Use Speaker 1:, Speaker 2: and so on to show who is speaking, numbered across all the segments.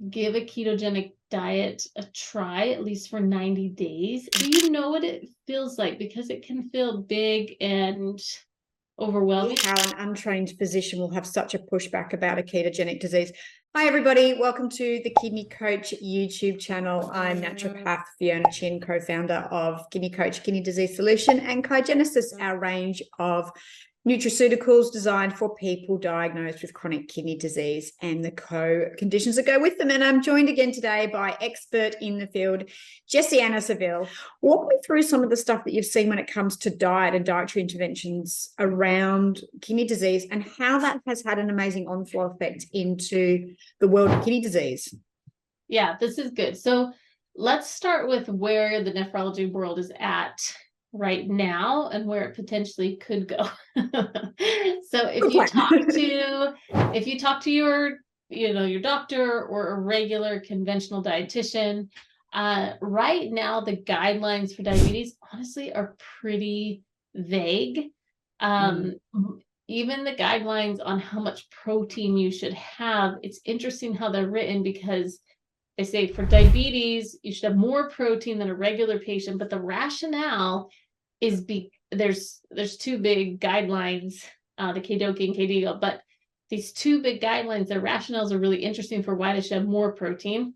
Speaker 1: give a ketogenic diet a try, at least for 90 days. Do you know what it feels like? Because it can feel big and overwhelming.
Speaker 2: How an untrained physician will have such a pushback about a ketogenic disease. Hi, everybody. Welcome to the Kidney Coach YouTube channel. I'm naturopath Fiona Chin, co-founder of Kidney Coach Kidney Disease Solution and Kaigenesis, our range of nutraceuticals designed for people diagnosed with chronic kidney disease and the conditions that go with them. And I'm joined again today by expert in the field, Jessianna. Walk me through some of the stuff that you've seen when it comes to diet and dietary interventions around kidney disease and how that has had an amazing on-flow effect into the world of kidney disease.
Speaker 1: Yeah, this is good. So let's start with where the nephrology world is at right now and where it potentially could go. So if you talk to your doctor or a regular conventional dietitian, right now the guidelines for diabetes honestly are pretty vague. Even the guidelines on how much protein you should have, it's interesting how they're written, because they say for diabetes you should have more protein than a regular patient, but the rationale is there's two big guidelines, the KDOQI and KDIGO, but these two big guidelines, their rationales are really interesting for why they should have more protein.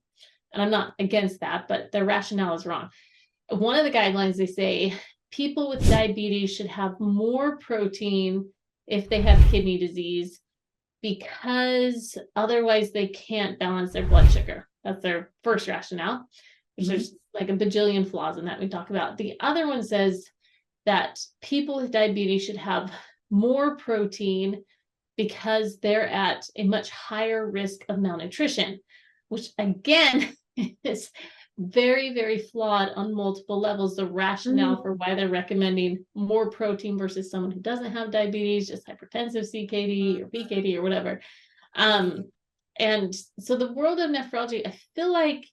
Speaker 1: And I'm not against that, but their rationale is wrong. One of the guidelines, they say people with diabetes should have more protein if they have kidney disease, because otherwise they can't balance their blood sugar. That's their first rationale, which there's like a bajillion flaws in that we talk about. The other one says that people with diabetes should have more protein because they're at a much higher risk of malnutrition, which again is very, very flawed on multiple levels. The rationale for why they're recommending more protein versus someone who doesn't have diabetes, just hypertensive CKD or PKD or whatever. And so the world of nephrology, I feel like,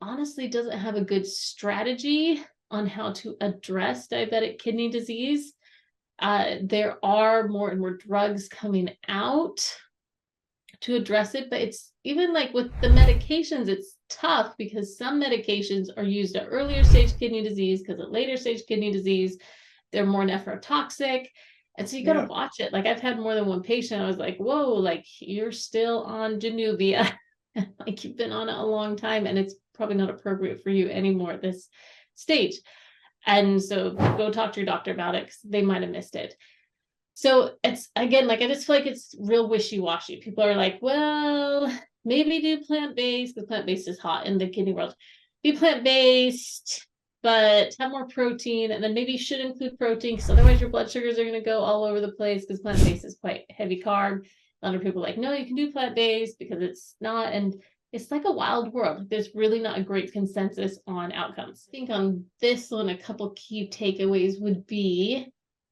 Speaker 1: honestly doesn't have a good strategy on how to address diabetic kidney disease. There are more and more drugs coming out to address it, but it's even like with the medications, it's tough because some medications are used at earlier stage kidney disease, because at later stage kidney disease, they're more nephrotoxic. And so you got to watch it. Like I've had more than one patient, I was like, whoa, like you're still on Januvia. Like you've been on it a long time and it's probably not appropriate for you anymore at this stage. And so go talk to your doctor about it, because they might have missed it. So it's, again, like I just feel like it's real wishy-washy. People are like, well, maybe do plant-based, because plant-based is hot in the kidney world. Be plant-based, but have more protein, and then maybe you should include protein, because otherwise your blood sugars are going to go all over the place, because plant-based is quite heavy carb. A lot of people are like, no, you can do plant-based because it's not. And it's like a wild world. There's really not a great consensus on outcomes. I think on this one, a couple key takeaways would be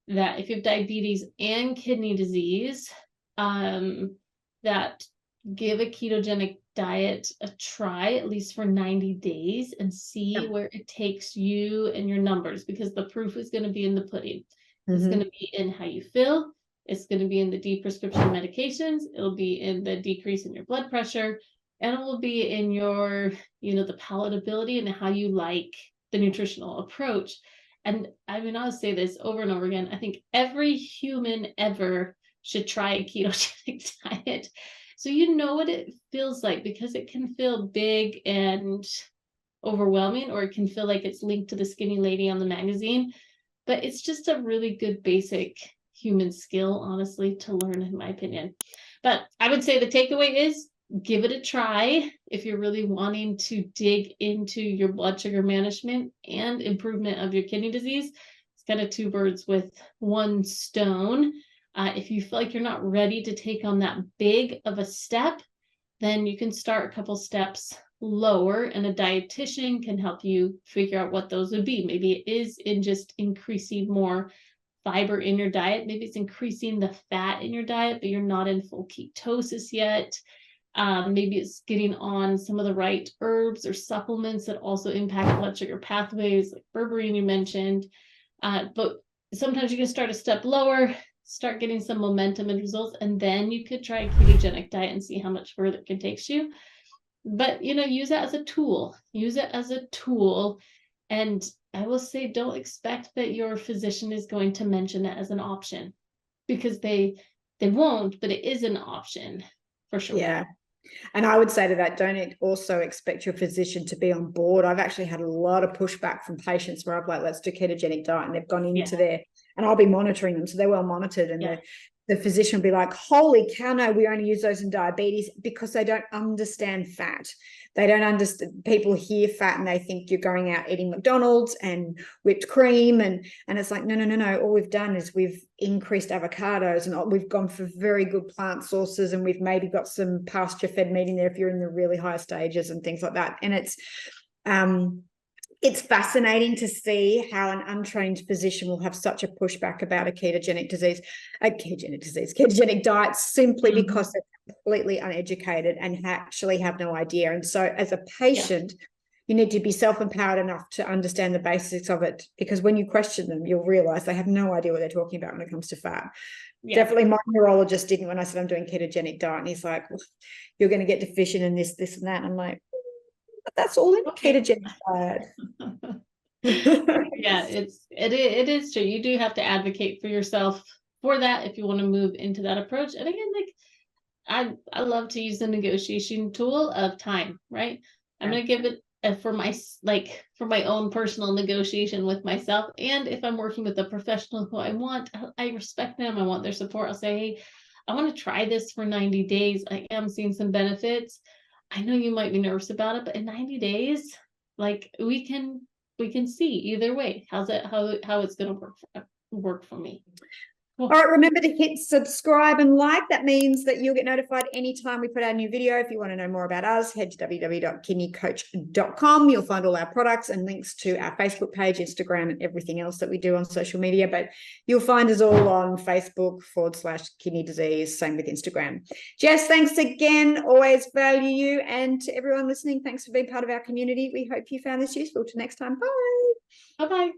Speaker 1: that if you have diabetes and kidney disease, that give a ketogenic diet a try, at least for 90 days, and see where it takes you and your numbers, because the proof is going to be in the pudding. It's going to be in how you feel. It's going to be in the deprescription medications. It'll be in the decrease in your blood pressure. And it will be in your, the palatability and how you like the nutritional approach. And I mean, I'll say this over and over again. I think every human ever should try a ketogenic diet. So you know what it feels like, because it can feel big and overwhelming, or it can feel like it's linked to the skinny lady on the magazine. But it's just a really good basic human skill, honestly, to learn, in my opinion. But I would say the takeaway is, give it a try if you're really wanting to dig into your blood sugar management and improvement of your kidney disease. It's kind of two birds with one stone. If you feel like you're not ready to take on that big of a step, then you can start a couple steps lower, and a dietitian can help you figure out what those would be. Maybe it is in just increasing more fiber in your diet. Maybe it's increasing the fat in your diet, but you're not in full ketosis yet. Maybe it's getting on some of the right herbs or supplements that also impact blood sugar pathways, like berberine you mentioned. But sometimes you can start a step lower, start getting some momentum and results, and then you could try a ketogenic diet and see how much further it can take you. But, use it as a tool. Use it as a tool. And I will say, don't expect that your physician is going to mention it as an option, because they won't, but it is an option for sure.
Speaker 2: Yeah. And I would say to that, don't also expect your physician to be on board. I've actually had a lot of pushback from patients where I've like, let's do ketogenic diet, and they've gone into there, and I'll be monitoring them. So they're well monitored, and the physician will be like, holy cow, no, we only use those in diabetes, because they don't understand fat. They don't understand. People hear fat and they think you're going out eating McDonald's and whipped cream. And it's like, no. All we've done is we've increased avocados, and we've gone for very good plant sources, and we've maybe got some pasture fed meat in there if you're in the really high stages and things like that. And it's fascinating to see how an untrained physician will have such a pushback about a ketogenic diet, simply because they're completely uneducated and actually have no idea. And so as a patient, you need to be self-empowered enough to understand the basics of it, because when you question them, you'll realize they have no idea what they're talking about when it comes to fat. Definitely my neurologist didn't when I said I'm doing ketogenic diet, and he's like, well, you're going to get deficient in this and that. And I'm like, but that's all in ketogenic diet.
Speaker 1: It is true. You do have to advocate for yourself for that if you want to move into that approach. And again, like I love to use the negotiation tool of time, right? I'm going to give it for my own personal negotiation with myself. And if I'm working with a professional who I respect them, I want their support, I'll say, hey, I want to try this for 90 days. I am seeing some benefits. I know you might be nervous about it, but in 90 days, like we can see either way how it's going to work for me.
Speaker 2: All right, remember to hit subscribe and like. That means that you'll get notified anytime we put out a new video. If you want to know more about us, head to www.kidneycoach.com. You'll find all our products and links to our Facebook page, Instagram, and everything else that we do on social media. But you'll find us all on Facebook /kidney disease, same with Instagram. Jess, thanks again. Always value you. And to everyone listening, thanks for being part of our community. We hope you found this useful. Till next time. Bye.
Speaker 1: Bye-bye.